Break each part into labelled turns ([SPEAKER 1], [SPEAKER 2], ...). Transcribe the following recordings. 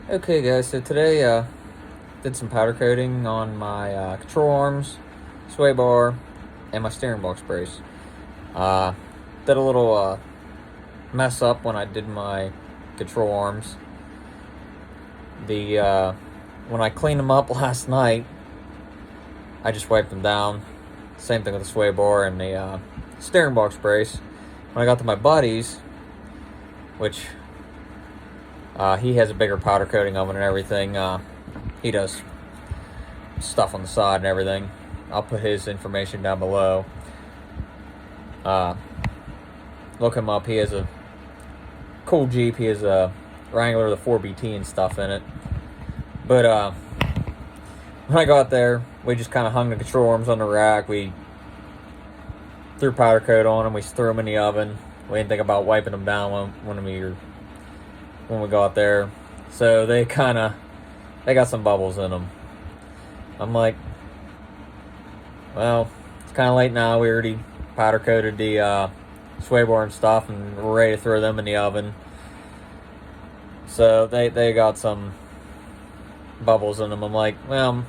[SPEAKER 1] Okay, guys. So today, did some powder coating on my control arms, sway bar, and my steering box brace. Uh, did a little mess up when I did my control arms. The When I cleaned them up last night, I just wiped them down. Same thing with the sway bar and the steering box brace. When I got to my buddies, which he has a bigger powder coating oven and everything. He does stuff on the side and everything. I'll put his information down below. Uh, Look him up. He has a cool Jeep. He has a Wrangler, the 4BT and stuff in it. But when I got there, we just kind of hung the control arms on the rack. We threw powder coat on them. We threw them in the oven. We didn't think about wiping them down when we got there. So they got some bubbles in them. I'm like, well, it's kind of late now. We already powder coated the sway bar and stuff, and we're ready to throw them in the oven. So they got some bubbles in them. I'm like, well,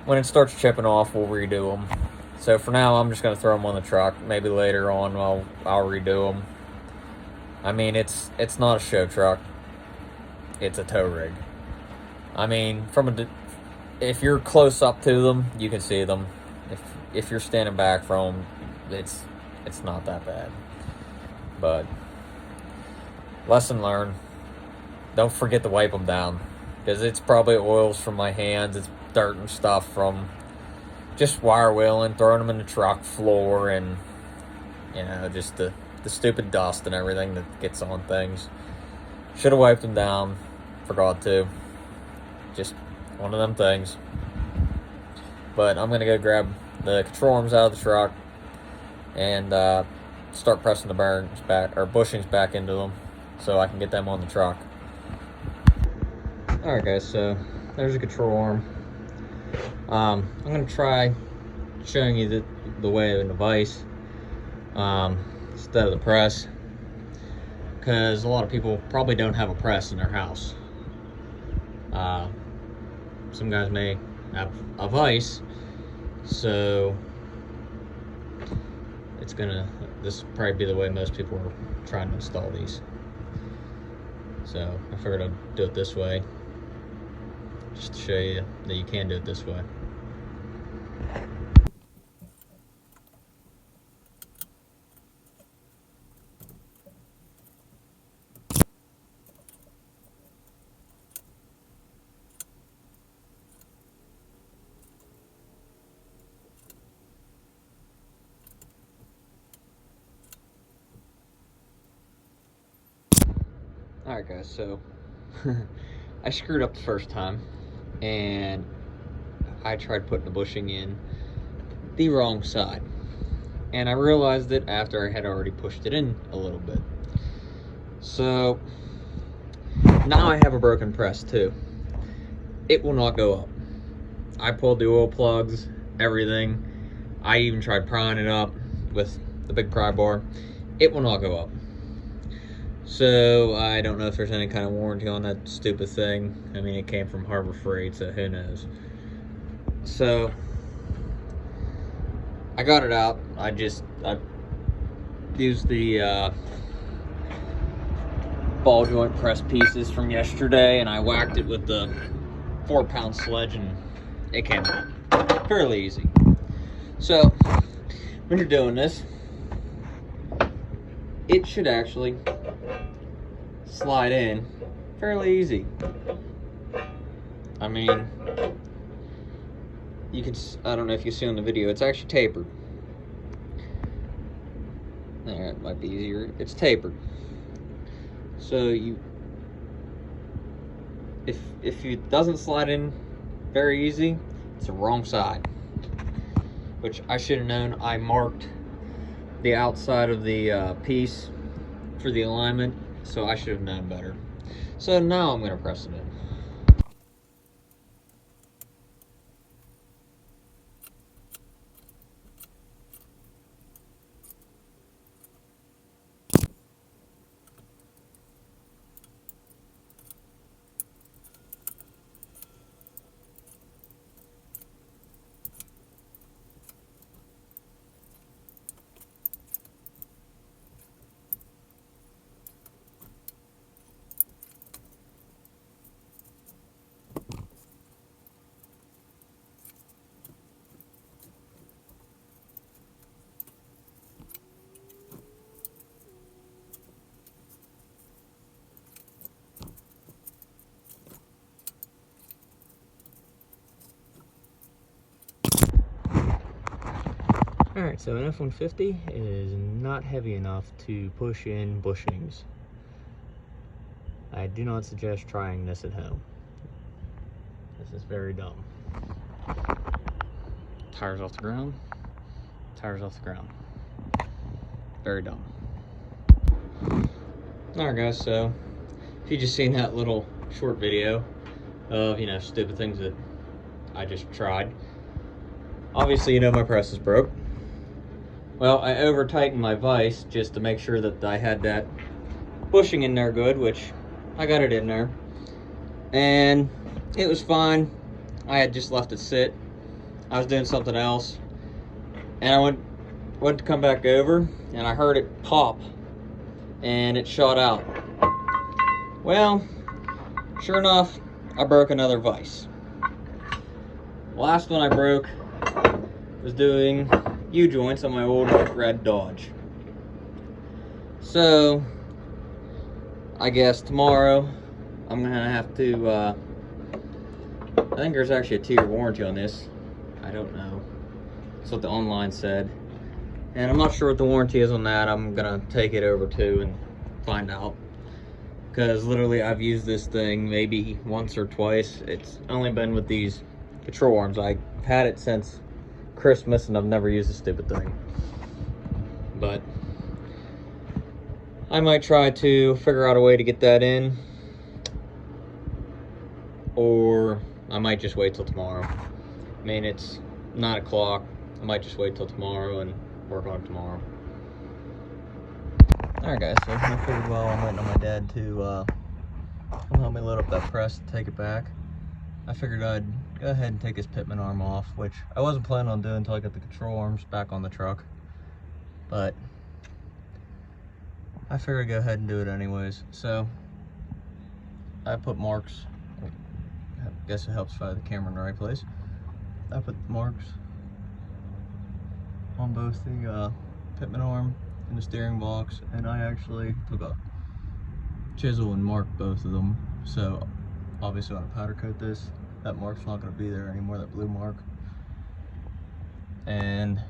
[SPEAKER 1] when it starts chipping off, we'll redo them. So for now, I'm just gonna throw them on the truck. Maybe later on, I'll redo them. I mean, it's not a show truck. It's a tow rig. I mean, if you're close up to them, you can see them. If you're standing back from them, it's not that bad. But lesson learned: don't forget to wipe them down, because it's probably oils from my hands. It's dirt and stuff from just wire wheeling, throwing them in the truck floor, and just the stupid dust and everything that gets on things. Should have wiped them down. Forgot to. Just one of them things. But I'm gonna go grab the control arms out of the truck and start pressing the bearings back, or bushings back into them, so I can get them on the truck. Alright guys, so there's a control arm. I'm gonna try showing you the way of the vise instead of the press, because a lot of people probably don't have a press in their house. Some guys may have a vise, so this will probably be the way most people are trying to install these. So I figured I'd do it this way, just to show you that you can do it this way. Alright guys, so I screwed up the first time, and I tried putting the bushing in the wrong side. And I realized it after I had already pushed it in a little bit. So now I have a broken press too. It will not go up. I pulled the oil plugs, everything. I even tried prying it up with the big pry bar. It will not go up. So I don't know if there's any kind of warranty on that stupid thing. I mean, it came from Harbor Freight, so who knows. So I got it out. I used the ball joint press pieces from yesterday, and I whacked it with the 4-pound sledge, and it came out fairly easy. So when you're doing this, it should actually slide in fairly easy. I mean, I don't know if you see on the video, it's actually tapered. There, it might be easier. It's tapered. So if it doesn't slide in very easy, it's the wrong side. Which I should have known. I marked the outside of the piece for the alignment, so I should have known better. So now I'm going to press it in.
[SPEAKER 2] Alright, so an F-150 is not heavy enough to push in bushings. I do not suggest trying this at home. This is very dumb. Tires off the ground. Tires off the ground. Very dumb. Alright guys, so if you just seen that little short video of, stupid things that I just tried, obviously my press is broke. Well, I over-tightened my vise just to make sure that I had that bushing in there good, which I got it in there. And it was fine. I had just left it sit. I was doing something else. And I went to come back over, and I heard it pop. And it shot out. Well, sure enough, I broke another vise. The last one I broke was doing U-joints on my old red Dodge. So, I guess tomorrow I'm gonna have to, I think there's actually a 2-year warranty on this. I don't know. That's what the online said. And I'm not sure what the warranty is on that. I'm gonna take it over to and find out. Because literally I've used this thing maybe once or twice. It's only been with these control arms. I've had it since Christmas and I've never used this stupid thing. But I might try to figure out a way to get that in, or I might just wait till tomorrow. I mean, it's 9 o'clock. I might just wait till tomorrow and work on it tomorrow. Alright guys, so I figured while I'm waiting on my dad to help me load up that press and take it back, I figured I'd go ahead and take his pitman arm off, which I wasn't planning on doing until I got the control arms back on the truck. But I figured I'd go ahead and do it anyways. So I put marks. I guess it helps if I have the camera in the right place. I put marks on both the pitman arm and the steering box, and I actually took a chisel and marked both of them. So obviously when I powder coat this, that mark's not going to be there anymore, that blue mark. And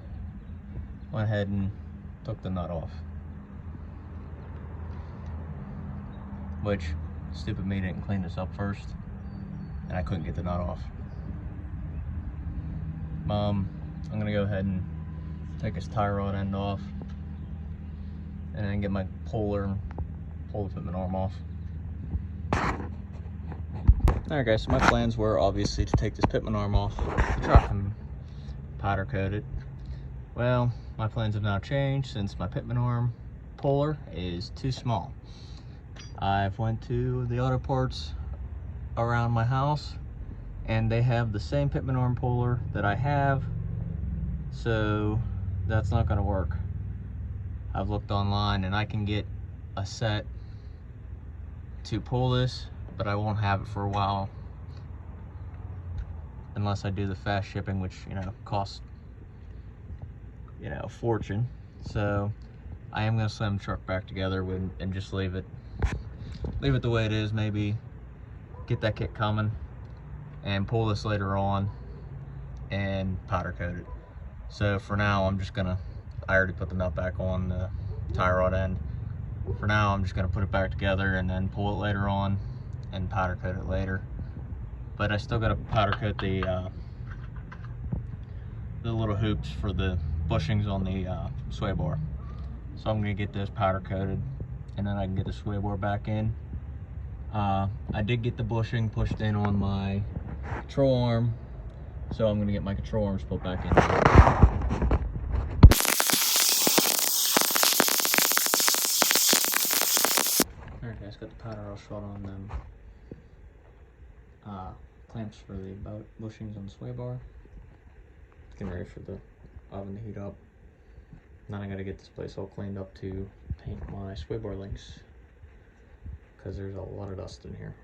[SPEAKER 2] went ahead and took the nut off. Which, stupid me didn't clean this up first, and I couldn't get the nut off. I'm going to go ahead and take this tie rod end off, and then get my puller and pull the pitman arm off. Alright guys, so my plans were obviously to take this pitman arm off the truck and powder coat it. Well, my plans have now changed since my pitman arm puller is too small. I've went to the auto parts around my house and they have the same pitman arm puller that I have, so that's not going to work. I've looked online and I can get a set to pull this, but I won't have it for a while unless I do the fast shipping, which costs a fortune. So I am going to slam the truck back together and just leave it the way it is. Maybe get that kit coming and pull this later on and powder coat it. So for now I already put the nut back on the tie rod end. For now I'm just going to put it back together and then pull it later on and powder coat it later. But I still got to powder coat the little hoops for the bushings on the sway bar. So I'm going to get those powder coated and then I can get the sway bar back in. I did get the bushing pushed in on my control arm, so I'm going to get my control arms put back in. Alright guys, got the powder all shot on them clamps for the bushings on the sway bar. Getting ready for the oven to heat up. Now I gotta get this place all cleaned up to paint my sway bar links, because there's a lot of dust in here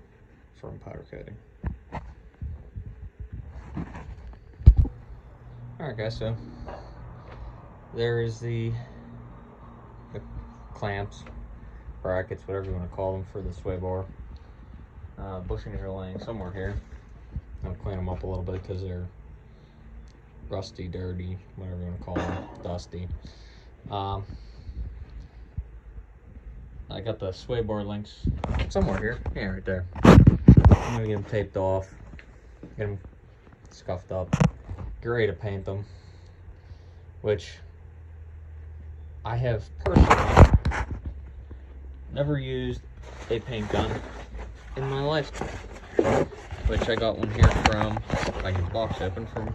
[SPEAKER 2] from powder coating. Alright guys, so there is the clamps, brackets, whatever you want to call them, for the sway bar. Bushings are laying somewhere here. I'm going to clean them up a little bit because they're rusty, dirty, whatever you want to call them, dusty. I got the sway bar links somewhere here. Yeah, right there. I'm gonna get them taped off, get them scuffed up, get ready to paint them, which I have personally never used a paint gun in my lifetime, which I got one here from, if I get the box open, from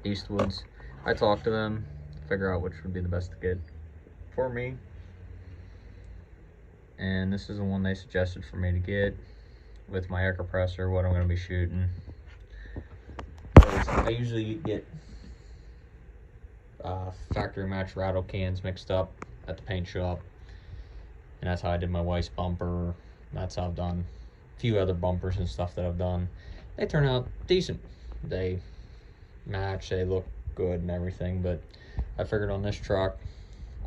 [SPEAKER 2] Eastwood's. I talked to them, figure out which would be the best to get for me, and this is the one they suggested for me to get with my air compressor, what I'm going to be shooting. I usually get factory match rattle cans mixed up at the paint shop, and that's how I did my Weiss bumper. That's how I've done a few other bumpers and stuff that I've done. They turn out decent, they match, they look good and everything. But I figured on this truck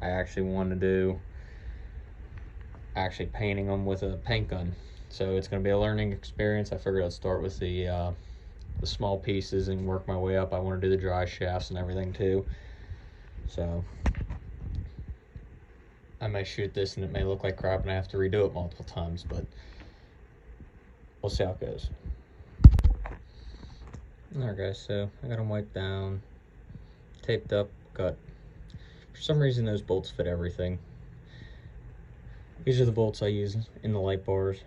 [SPEAKER 2] I actually wanted to do painting them with a paint gun, so it's going to be a learning experience. I figured I'd start with the small pieces and work my way up. I want to do the dry shafts and everything too, so I may shoot this and it may look like crap and I have to redo it multiple times, but we'll see how it goes. Alright guys, so I got them wiped down, taped up, cut. For some reason those bolts fit everything. These are the bolts I use in the light bars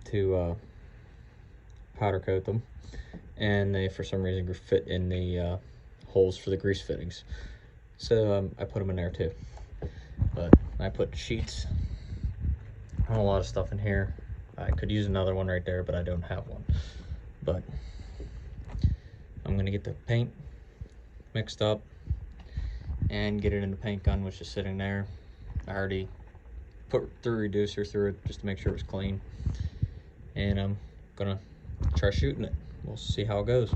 [SPEAKER 2] to powder coat them, and they for some reason fit in the holes for the grease fittings, so I put them in there too. But I put sheets on a lot of stuff in here. I could use another one right there, but I don't have one. But I'm gonna get the paint mixed up and get it in the paint gun, which is sitting there. I already put the reducer through it just to make sure it was clean, and I'm gonna try shooting it. We'll see how it goes.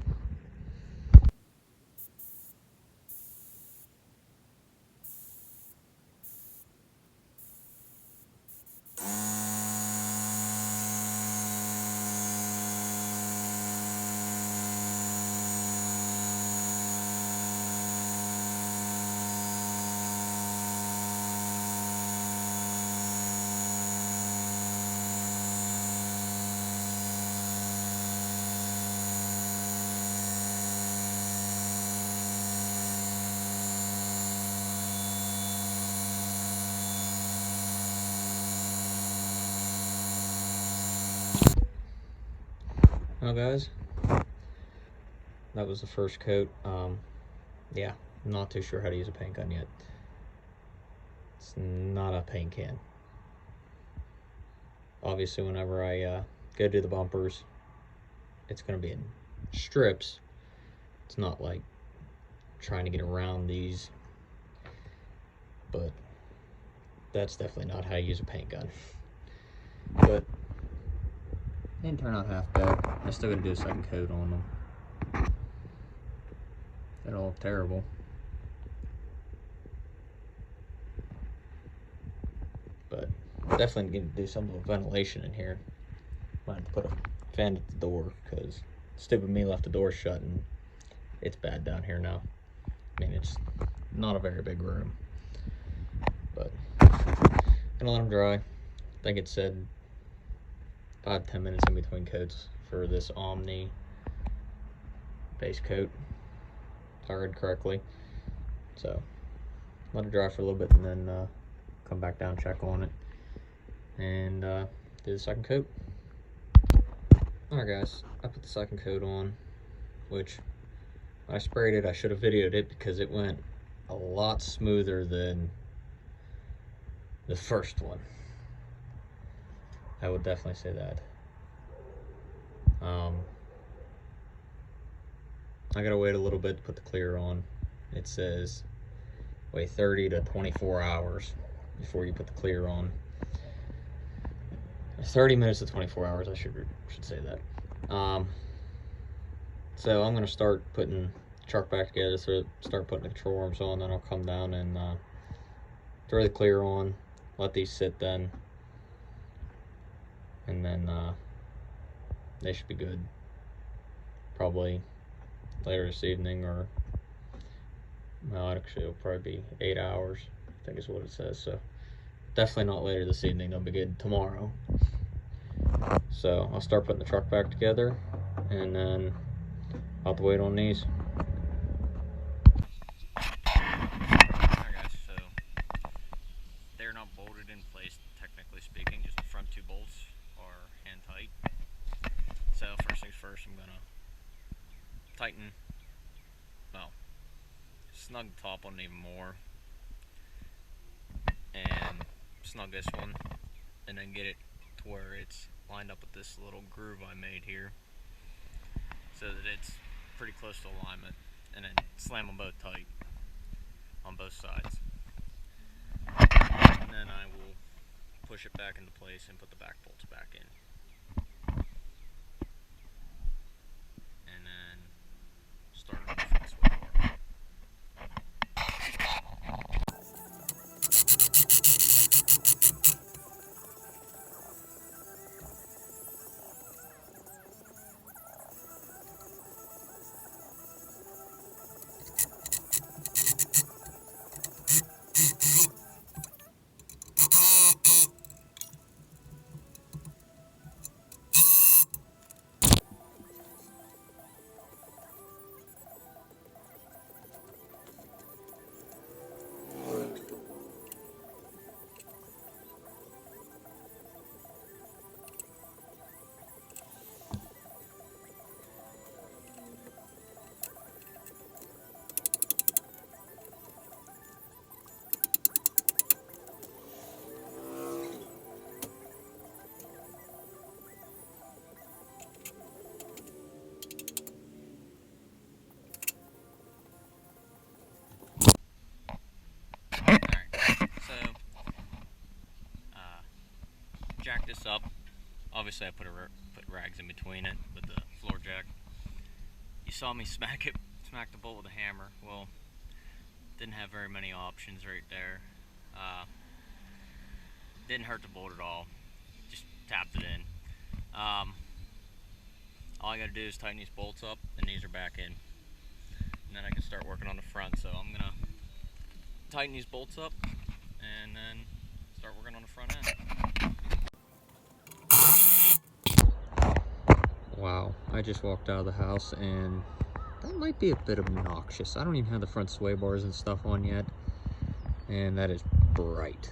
[SPEAKER 2] Well guys, that was the first coat. Yeah, I'm not too sure how to use a paint gun yet. It's not a paint can. Obviously whenever I go do the bumpers, it's going to be in strips. It's not like trying to get around these, but that's definitely not how you use a paint gun. But didn't turn out half bad. I still gotta do a second coat on them. They don't look terrible, but definitely gonna do something with ventilation in here. Might have to put a fan at the door, because stupid me left the door shut and it's bad down here now. I mean, it's not a very big room, but gonna let them dry. I think it said 5-10 minutes in between coats for this Omni base coat, if I read correctly. So let it dry for a little bit and then come back down, check on it, and do the second coat. Alright guys, I put the second coat on, which when I sprayed it, I should have videoed it because it went a lot smoother than the first one. I would definitely say that. I gotta wait a little bit to put the clear on. It says wait 30 to 24 hours before you put the clear on. 30 minutes to 24 hours, I should say that. So I'm gonna start putting the truck back together, so start putting the control arms on, then I'll come down and throw the clear on, let these sit then, and then they should be good probably later this evening or Well, actually, it'll probably be 8 hours, I think is what it says. So definitely not later this evening. It'll be good tomorrow. So I'll start putting the truck back together, and then I'll have to wait on these. Alright guys, so they're not bolted in place, technically speaking. Just the front 2 bolts are hand tight. So first things first, I'm gonna tighten, well, snug the top one even more, and snug this one, and then get it to where it's lined up with this little groove I made here, so that it's pretty close to alignment, and then slam them both tight on both sides. And then I will push it back into place and put the back bolts back in. And then start on the front sway bar. Jack this up. Obviously I put rags in between it with the floor jack. You saw me smack the bolt with a hammer. Well, didn't have very many options right there. Didn't hurt the bolt at all. Just tapped it in. All I gotta do is tighten these bolts up, and these are back in. And then I can start working on the front. So I'm gonna tighten these bolts up, and then start working on the front end. Wow, I just walked out of the house, and that might be a bit obnoxious. I don't even have the front sway bars and stuff on yet, and that is bright.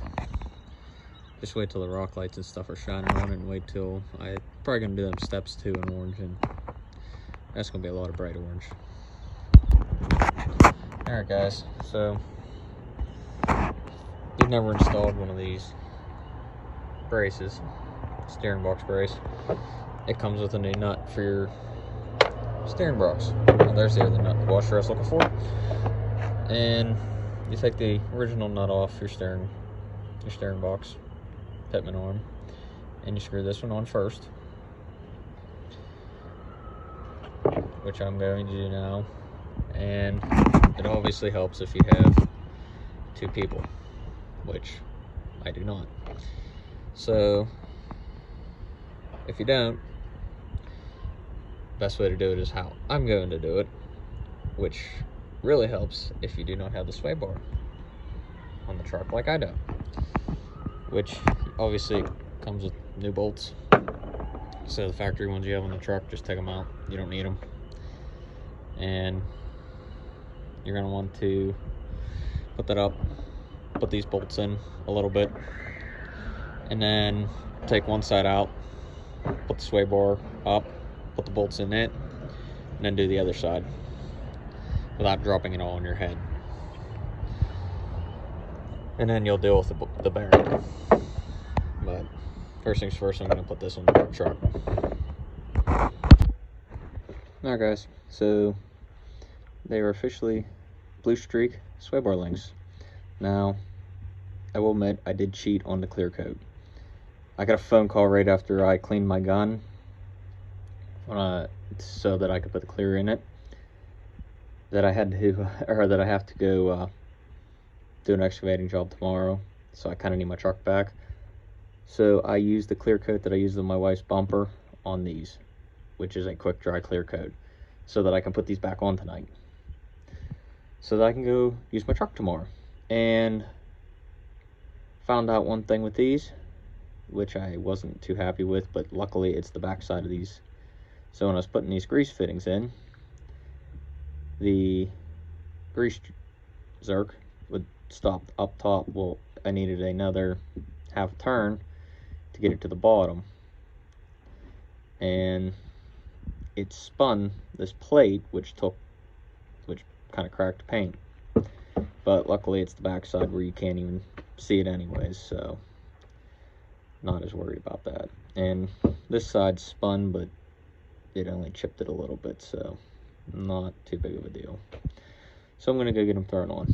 [SPEAKER 2] Just wait till the rock lights and stuff are shining on it, and wait till I'm probably gonna do them steps too in orange, and that's gonna be a lot of bright orange. Alright guys, so you've never installed one of these braces, steering box brace. It comes with a new nut for your steering box. Well, there's the other nut, the washer I was looking for. And you take the original nut off your steering box, pitman arm, and you screw this one on first, which I'm going to do now. And it obviously helps if you have 2 people, which I do not. So if you don't, best way to do it is how I'm going to do it, which really helps if you do not have the sway bar on the truck like I do, which obviously comes with new bolts. So the factory ones you have on the truck, just take them out. You don't need them. And you're going to want to put that up, put these bolts in a little bit, and then take one side out, put the sway bar up, put the bolts in it, and then do the other side without dropping it all on your head. And then you'll deal with the bearing. But first things first, I'm going to put this on the truck. Alright guys, so they are officially Blue Streak sway bar links. Now, I will admit, I did cheat on the clear coat. I got a phone call right after I cleaned my gun, so that I could put the clear in it, that I had to, or that I have to go do an excavating job tomorrow, so I kind of need my truck back. So I used the clear coat that I used on my wife's bumper on these, which is a quick dry clear coat, so that I can put these back on tonight. so that I can go use my truck tomorrow. And found out one thing with these, which I wasn't too happy with, but luckily it's the back side of these. So when I was putting these grease fittings in, the grease zerk would stop up top. Well, I needed another half turn to get it to the bottom, and it spun this plate, which kind of cracked the paint. But luckily it's the back side where you can't even see it anyways, so not as worried about that. And this side spun, but it only chipped it a little bit, so not too big of a deal. So I'm gonna go get them thrown on.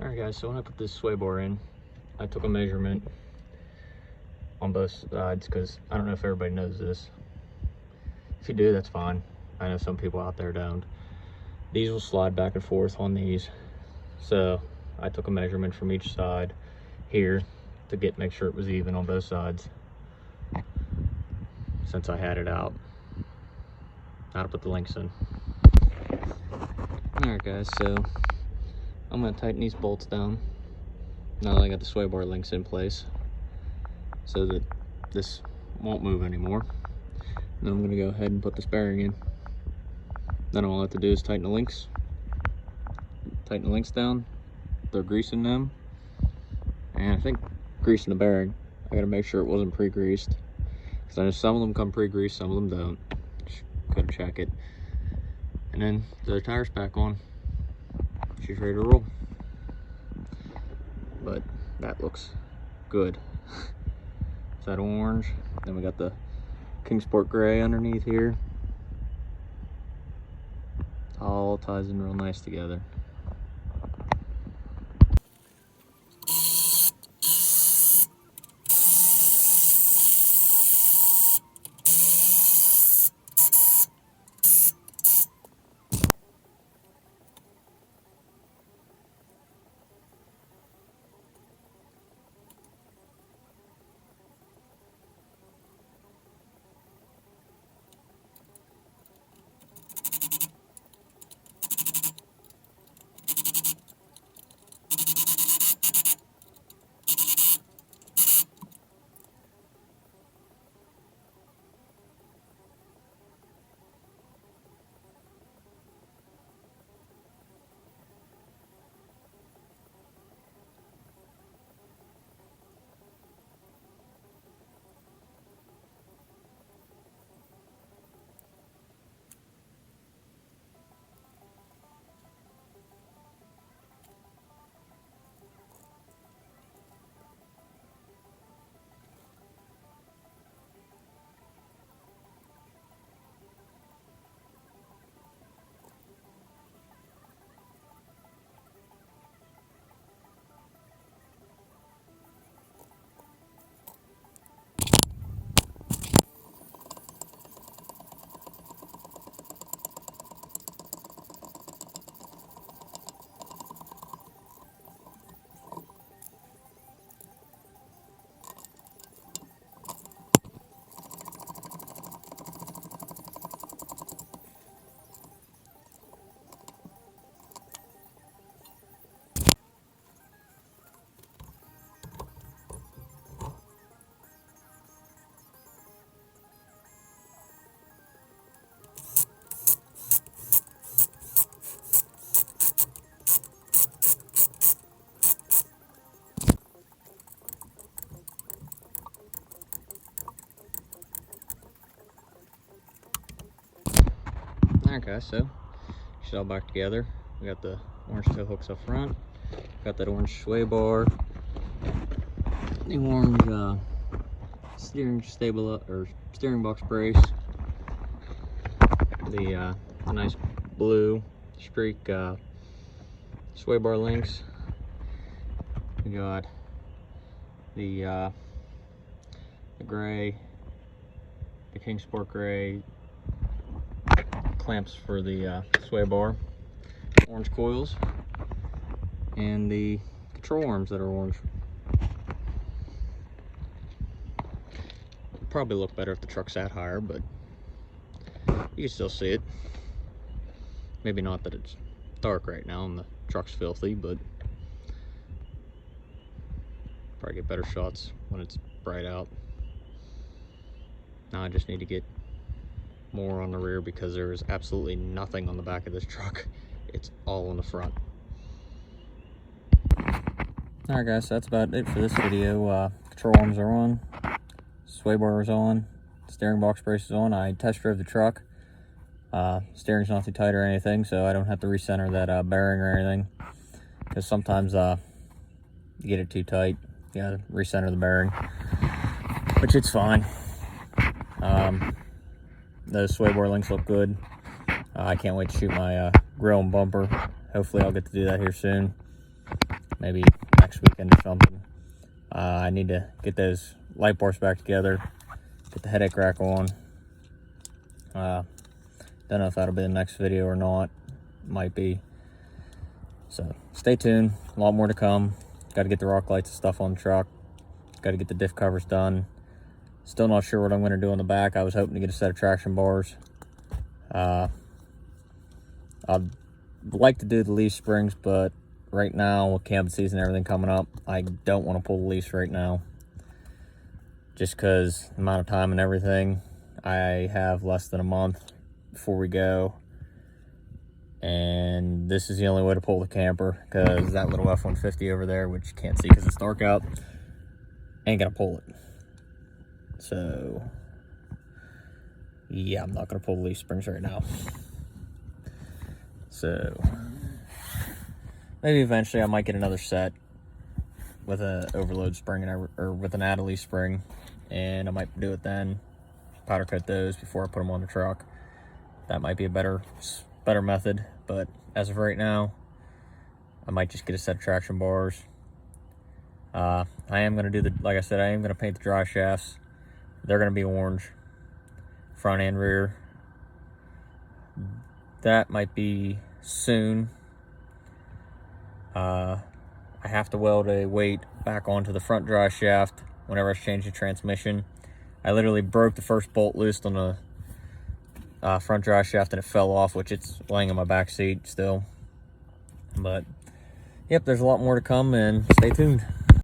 [SPEAKER 2] Alright guys, so when I put this sway bar in, I took a measurement on both sides, because I don't know if everybody knows this. If you do, that's fine. I know some people out there don't. These will slide back and forth on these. So I took a measurement from each side here to make sure it was even on both sides, since I had it out. Now to put the links in. Alright guys, so I'm going to tighten these bolts down now that I got the sway bar links in place, so that this won't move anymore. Then I'm going to go ahead and put this bearing in. Then all I have to do is tighten the links down, throw grease in them, And I think greasing the bearing, I gotta make sure it wasn't pre-greased, because I know some of them come pre-greased, some of them don't. Just gotta check it. And then the tires back on. She's ready to roll. But that looks good. Is that orange? Then we got the Kingsport gray underneath here. All ties in real nice together. Alright guys, so she's all back together. We got the orange tail hooks up front, got that orange sway bar, the orange steering box brace, the nice blue streak sway bar links. We got the gray, the Kingsport gray clamps for the sway bar, orange coils, and the control arms that are orange. Probably look better if the truck sat higher, but you can still see it. Maybe not that it's dark right now and the truck's filthy, but probably get better shots when it's bright out. Now I just need to get more on the rear because there is absolutely nothing on the back of this truck. It's all in the front. Alright guys, so that's about it for this video. Control arms are on, sway bar is on, steering box brace is on. I test drove the truck. Steering's not too tight or anything, so I don't have to recenter that bearing or anything, because sometimes you get it too tight, you gotta recenter the bearing, which it's fine. Those sway bar links look good. I can't wait to shoot my grill and bumper. Hopefully I'll get to do that here soon, maybe next weekend or something. I need to get those light bars back together, get the headache rack on. Don't know if that'll be the next video or not. Might be. So stay tuned, a lot more to come. Got to get the rock lights and stuff on the truck, got to get the diff covers done. Still not sure what I'm going to do on the back. I was hoping to get a set of traction bars. I'd like to do the leaf springs, but right now with cabin season and everything coming up, I don't want to pull the leaves right now, just because the amount of time and everything. I have less than a month before we go, and
[SPEAKER 1] this is the only way to pull the camper, because that little F-150 over there, which you can't see because it's dark out, ain't gonna pull it. So yeah, I'm not gonna pull the leaf springs right now. So maybe eventually I might get another set with an overload spring or with an add a leaf spring, and I might do it then. Powder coat those before I put them on the truck. That might be a better method, but as of right now, I might just get a set of traction bars. I am gonna do like I said, I am gonna paint the dry shafts. They're gonna be orange, front and rear. That might be soon. I have to weld a weight back onto the front dry shaft whenever I change the transmission. I literally broke the first bolt loose on the front dry shaft and it fell off, which it's laying in my back seat still. But yep, there's a lot more to come, and stay tuned.